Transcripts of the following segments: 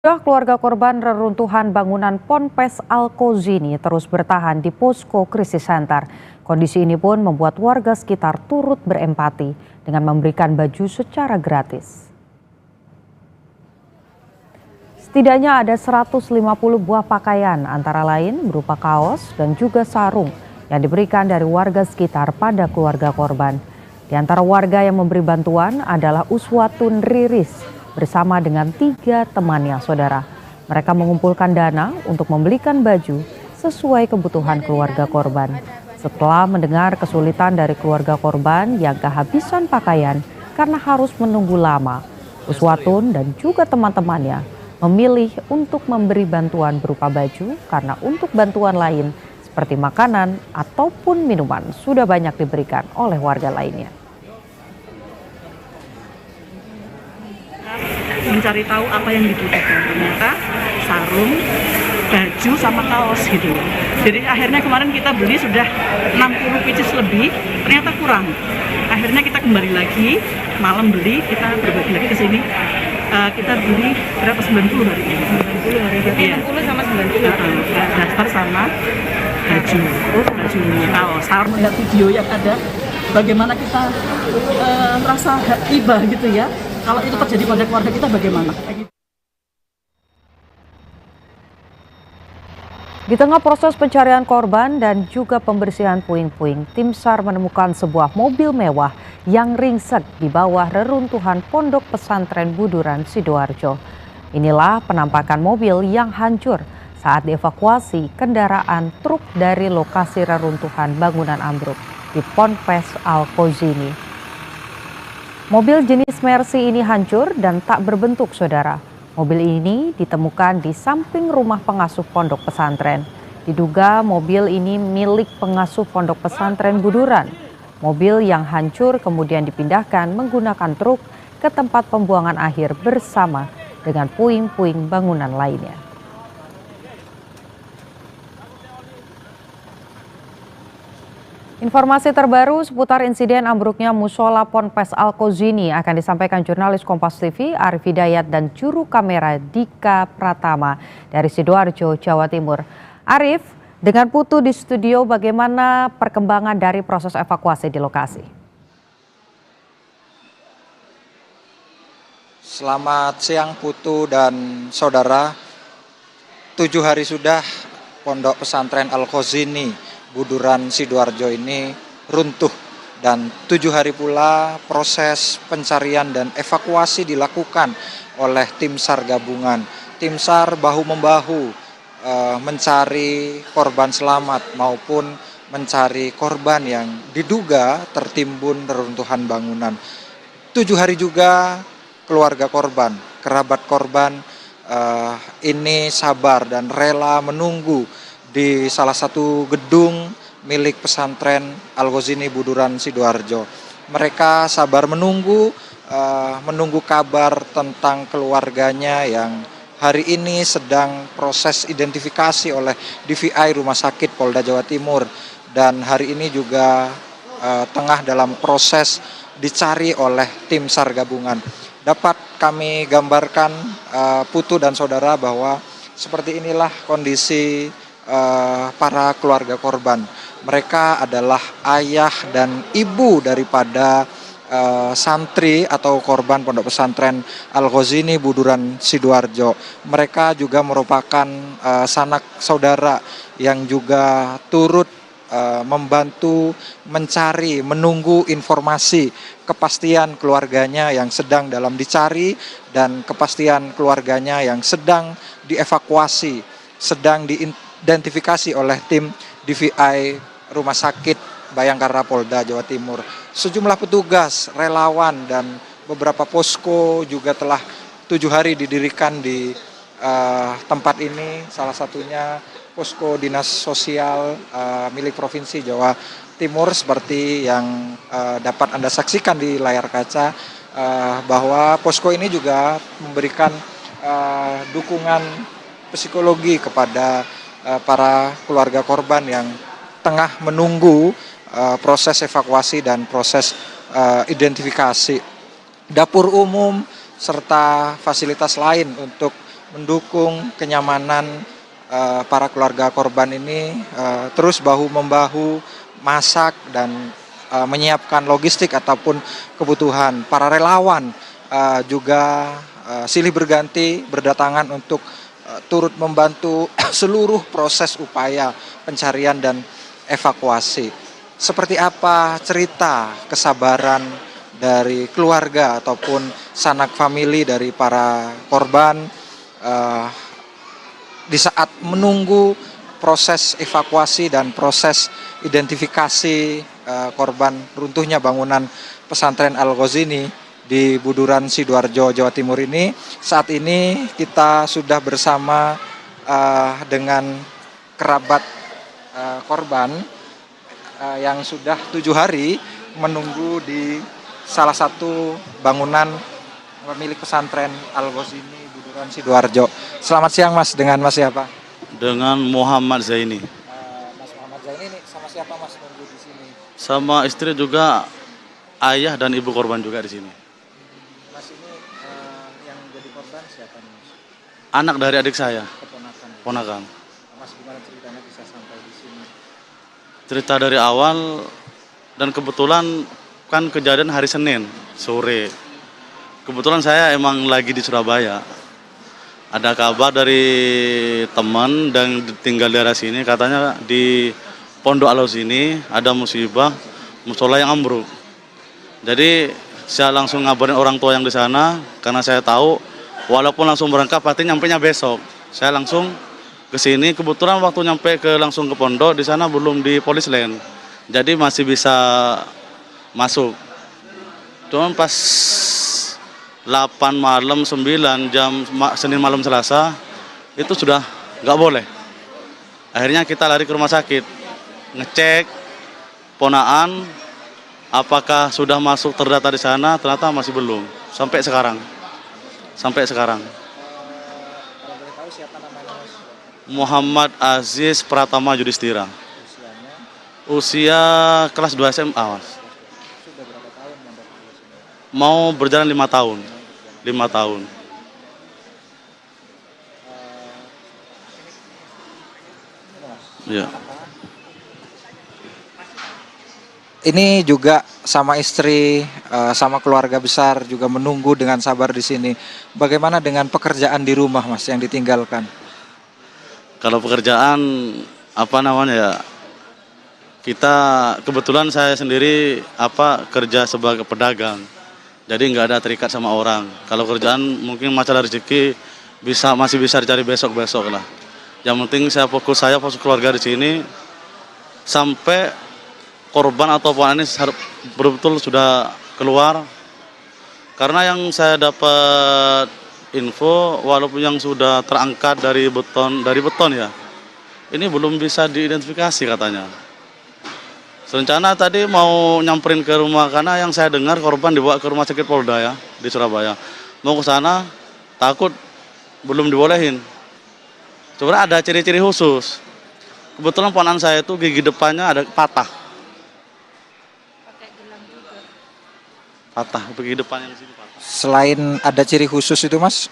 Keluarga korban reruntuhan bangunan Ponpes Al-Kozini terus bertahan di posko krisis center. Kondisi ini pun membuat warga sekitar turut berempati dengan memberikan baju secara gratis. Setidaknya ada 150 buah pakaian, antara lain berupa kaos dan juga sarung yang diberikan dari warga sekitar pada keluarga korban. Di antara warga yang memberi bantuan adalah Uswatun Riris bersama dengan 3 temannya, saudara. Mereka mengumpulkan dana untuk membelikan baju sesuai kebutuhan keluarga korban. Setelah mendengar kesulitan dari keluarga korban yang kehabisan pakaian karena harus menunggu lama, Uswatun dan juga teman-temannya memilih untuk memberi bantuan berupa baju karena untuk bantuan lain seperti makanan ataupun minuman sudah banyak diberikan oleh warga lainnya. Mencari tahu apa yang dibutuhkan, ternyata sarung, baju sama kaos gitu. Jadi akhirnya kemarin kita beli sudah 60 pieces lebih, ternyata kurang. Akhirnya kita kembali lagi, malam beli, kita berbagi lagi ke sini. Kita beli berapa, 90 hari ini? 90 hari ini, iya. 60 sama 90. Daster sama baju, kaos. Harus melihat video yang ada, bagaimana kita merasa iba gitu ya. Kalau itu terjadi pada keluarga kita bagaimana? Di tengah proses pencarian korban dan juga pembersihan puing-puing, tim SAR menemukan sebuah mobil mewah yang ringsek di bawah reruntuhan Pondok Pesantren Buduran, Sidoarjo. Inilah penampakan mobil yang hancur saat dievakuasi kendaraan truk dari lokasi reruntuhan bangunan ambruk di Ponpes Al-Kozini. Mobil jenis Mercy ini hancur dan tak berbentuk, saudara. Mobil ini ditemukan di samping rumah pengasuh pondok pesantren. Diduga mobil ini milik pengasuh pondok pesantren Buduran. Mobil yang hancur kemudian dipindahkan menggunakan truk ke tempat pembuangan akhir bersama dengan puing-puing bangunan lainnya. Informasi terbaru seputar insiden ambruknya musola Ponpes Al-Kozini akan disampaikan jurnalis Kompas TV Arif Hidayat dan juru kamera Dika Pratama dari Sidoarjo, Jawa Timur. Arif, dengan Putu di studio, bagaimana perkembangan dari proses evakuasi di lokasi? Selamat siang Putu dan saudara. 7 hari sudah Pondok Pesantren Al-Kozini Buduran Sidoarjo ini runtuh dan 7 hari pula proses pencarian dan evakuasi dilakukan oleh tim SAR gabungan. Tim SAR bahu-membahu mencari korban selamat maupun mencari korban yang diduga tertimbun reruntuhan bangunan. 7 hari juga keluarga korban, kerabat korban ini sabar dan rela menunggu di salah satu gedung milik pesantren Al-Kozini Buduran Sidoarjo. Mereka sabar menunggu kabar tentang keluarganya yang hari ini sedang proses identifikasi oleh DVI Rumah Sakit Polda Jawa Timur dan hari ini juga tengah dalam proses dicari oleh tim SAR gabungan. Dapat kami gambarkan Putu dan saudara bahwa seperti inilah kondisi para keluarga korban. Mereka adalah ayah dan ibu daripada santri atau korban Pondok Pesantren Al-Kozini Buduran Sidoarjo. Mereka juga merupakan sanak saudara yang juga turut membantu mencari, menunggu informasi kepastian keluarganya yang sedang dalam dicari dan kepastian keluarganya yang sedang dievakuasi, sedang diidentifikasi oleh tim DVI Rumah Sakit Bayangkara Polda Jawa Timur. Sejumlah petugas, relawan dan beberapa posko juga telah 7 hari didirikan di tempat ini, salah satunya posko dinas sosial milik Provinsi Jawa Timur seperti yang dapat Anda saksikan di layar kaca, bahwa posko ini juga memberikan dukungan psikologi kepada para keluarga korban yang tengah menunggu proses evakuasi dan proses identifikasi. Dapur umum serta fasilitas lain untuk mendukung kenyamanan para keluarga korban ini, terus bahu-membahu masak dan menyiapkan logistik ataupun kebutuhan. Para relawan juga silih berganti berdatangan untuk turut membantu seluruh proses upaya pencarian dan evakuasi. Seperti apa cerita kesabaran dari keluarga ataupun sanak famili dari para korban di saat menunggu proses evakuasi dan proses identifikasi korban runtuhnya bangunan pesantren Al-Ghazini di Buduran, Sidoarjo, Jawa Timur ini. Saat ini kita sudah bersama dengan kerabat korban yang sudah 7 hari menunggu di salah satu bangunan milik pesantren Al-Ghazini Buduran, Sidoarjo. Selamat siang Mas, dengan Mas siapa? Dengan Muhammad Zaini. Mas Muhammad Zaini ini sama siapa Mas nunggu di sini? Sama istri juga, ayah dan ibu korban juga di sini. Mas ini yang jadi korban siapa nih Mas? Anak dari adik saya, Keponakan. ponakan. Mas gimana ceritanya bisa sampai di sini? Cerita dari awal dan kebetulan kan kejadian hari Senin sore. Kebetulan saya emang lagi di Surabaya. Ada kabar dari teman dan tinggal di daerah sini, katanya di Pondok Al-Ghazini ada musibah musola yang ambruk. Jadi saya langsung ngabarin orang tua yang di sana karena saya tahu walaupun langsung berangkat pasti nyampenya besok. Saya langsung ke sini, kebetulan waktu nyampe langsung ke pondok di sana belum di polis lain. Jadi masih bisa masuk. Cuman pas 8 malam 9 jam Senin malam Selasa itu sudah nggak boleh. Akhirnya kita lari ke rumah sakit, ngecek ponaan apakah sudah masuk terdata di sana, ternyata masih belum sampai sekarang. Kalau boleh tahu siapa namanya Mas? Muhammad Aziz Pratama Yudhistira. Usianya Usia kelas 2 SMA, Mas. sudah berapa tahun mondok di sini? Mau berjalan 5 tahun. 5 tahun. Ya. Ini juga sama istri, sama keluarga besar juga menunggu dengan sabar di sini. Bagaimana dengan pekerjaan di rumah Mas yang ditinggalkan? Kalau pekerjaan apa namanya ya? Kita kebetulan saya sendiri kerja sebagai pedagang. Jadi nggak ada terikat sama orang. Kalau kerjaan mungkin masalah rezeki masih bisa dicari besok-besok lah. Yang penting saya fokus keluarga di sini sampai korban atau ini betul-betul sudah keluar. Karena yang saya dapat info walaupun yang sudah terangkat dari beton ya, ini belum bisa diidentifikasi katanya. Rencana tadi mau nyamperin ke rumah karena yang saya dengar korban dibawa ke rumah sakit Polda ya di Surabaya. Mau ke sana takut belum dibolehin. Sebenarnya ada ciri-ciri khusus. Kebetulan ponakan saya itu gigi depannya ada patah. Pakai gelang juga. Patah gigi depan yang sini patah. Selain ada ciri khusus itu Mas,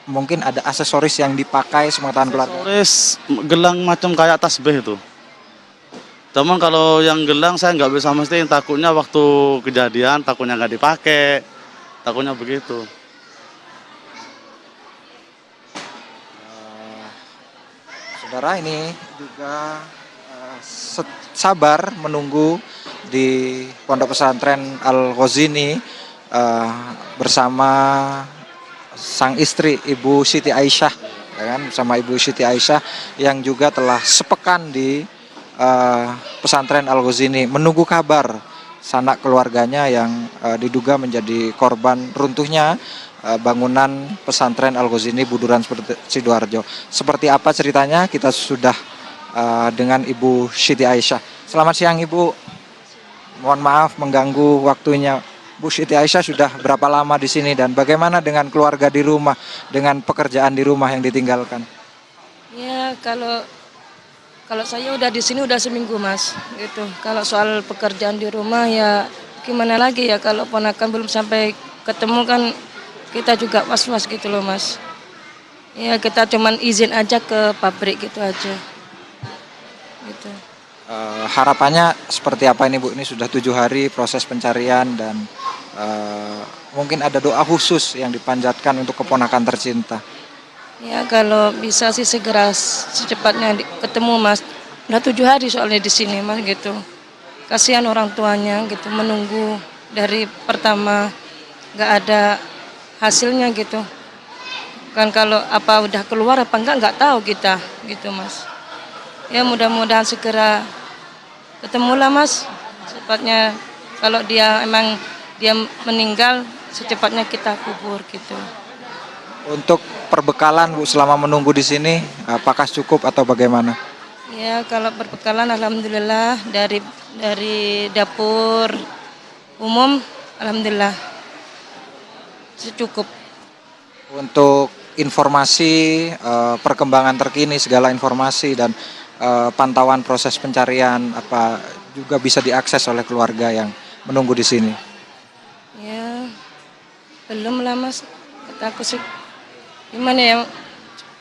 mungkin ada aksesoris yang dipakai sepengetahuan keluarga? Aksesoris gelang macam kayak tasbih itu. Cuman kalau yang gelang saya nggak bisa mestiin, takutnya waktu kejadian takutnya nggak dipakai, takutnya begitu. Saudara ini juga sabar menunggu di Pondok Pesantren Al-Ghazini bersama sang istri Ibu Siti Aisyah, ya kan, bersama Ibu Siti Aisyah yang juga telah sepekan di pesantren Al-Ghazini menunggu kabar sanak keluarganya yang diduga menjadi korban runtuhnya bangunan pesantren Al-Ghazini Buduran Sidoarjo. Seperti apa ceritanya kita sudah dengan Ibu Siti Aisyah. Selamat siang Ibu. Mohon maaf mengganggu waktunya. Bu Siti Aisyah sudah berapa lama di sini dan bagaimana dengan keluarga di rumah, dengan pekerjaan di rumah yang ditinggalkan? Ya kalau saya udah di sini udah seminggu Mas, gitu. Kalau soal pekerjaan di rumah ya gimana lagi ya, kalau ponakan belum sampai ketemu kan kita juga was-was gitu loh Mas. Ya kita cuman izin aja ke pabrik gitu aja. Gitu. Harapannya seperti apa ini Bu? Ini sudah 7 hari proses pencarian dan mungkin ada doa khusus yang dipanjatkan untuk keponakan tercinta. Ya kalau bisa sih segera secepatnya ketemu Mas. Udah 7 hari soalnya di sini Mas gitu. Kasihan orang tuanya gitu menunggu dari pertama nggak ada hasilnya gitu. Kan kalau apa udah keluar apa nggak tahu kita gitu Mas. Ya mudah-mudahan segera ketemulah Mas. Cepatnya kalau dia emang dia meninggal secepatnya kita kubur gitu. Untuk perbekalan Bu selama menunggu di sini, apakah cukup atau bagaimana? Ya kalau perbekalan alhamdulillah dari dapur umum alhamdulillah cukup. Untuk informasi, perkembangan terkini, segala informasi dan pantauan proses pencarian apa juga bisa diakses oleh keluarga yang menunggu di sini. Ya belum lah Mas, kata aku sih gimana ya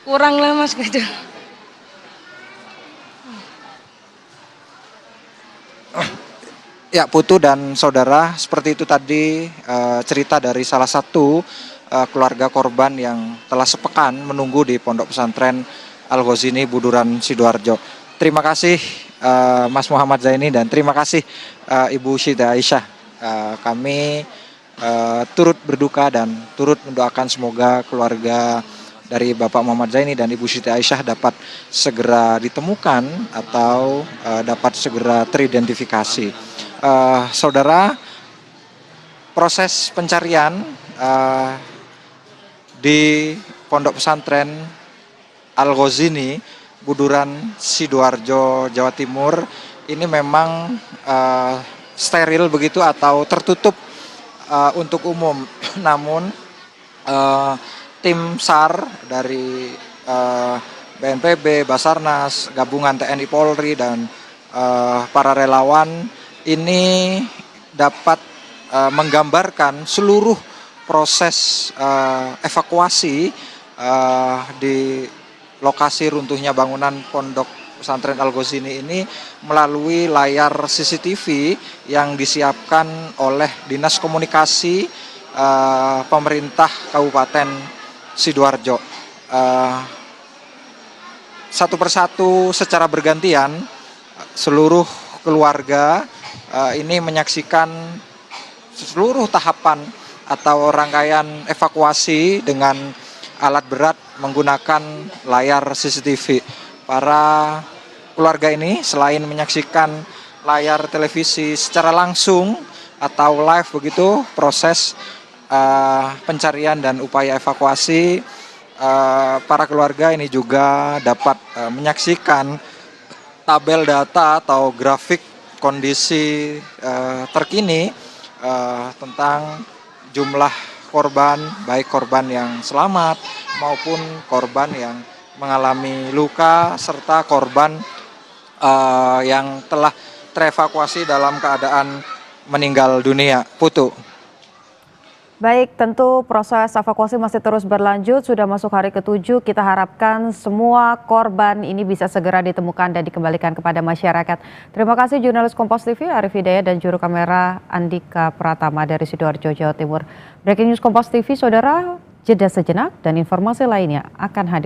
kurang lah Mas gitu. Ya, Putu dan saudara, seperti itu tadi cerita dari salah satu keluarga korban yang telah sepekan menunggu di Pondok Pesantren Al-Ghazini Buduran Sidoarjo. Terima kasih Mas Muhammad Zaini dan terima kasih Ibu Siti Aisyah. Kami turut berduka dan turut mendoakan semoga keluarga dari Bapak Muhammad Zaini dan Ibu Siti Aisyah dapat segera ditemukan atau dapat segera teridentifikasi. Saudara, proses pencarian di Pondok Pesantren Al-Ghazini Buduran Sidoarjo Jawa Timur ini memang steril begitu atau tertutup untuk umum. Namun tim SAR dari BNPB, Basarnas, gabungan TNI Polri dan para relawan ini dapat menggambarkan seluruh proses evakuasi di lokasi runtuhnya bangunan Pondok Pesantren Al-Ghazini ini melalui layar CCTV yang disiapkan oleh Dinas Komunikasi Pemerintah Kabupaten Sidoarjo. Satu persatu secara bergantian seluruh keluarga ini menyaksikan seluruh tahapan atau rangkaian evakuasi dengan alat berat menggunakan layar CCTV. Para keluarga ini selain menyaksikan layar televisi secara langsung atau live begitu proses pencarian dan upaya evakuasi, para keluarga ini juga dapat menyaksikan tabel data atau grafik kondisi terkini tentang jumlah korban, baik korban yang selamat maupun korban yang mengalami luka serta korban yang telah terevakuasi dalam keadaan meninggal dunia. Putu. Baik, tentu proses evakuasi masih terus berlanjut, sudah masuk hari ke-7, kita harapkan semua korban ini bisa segera ditemukan dan dikembalikan kepada masyarakat. Terima kasih jurnalis Kompas TV Arif Hidayat dan juru kamera Andika Pratama dari Sidoarjo, Jawa Timur. Breaking News Kompas TV, saudara, jeda sejenak dan informasi lainnya akan hadir.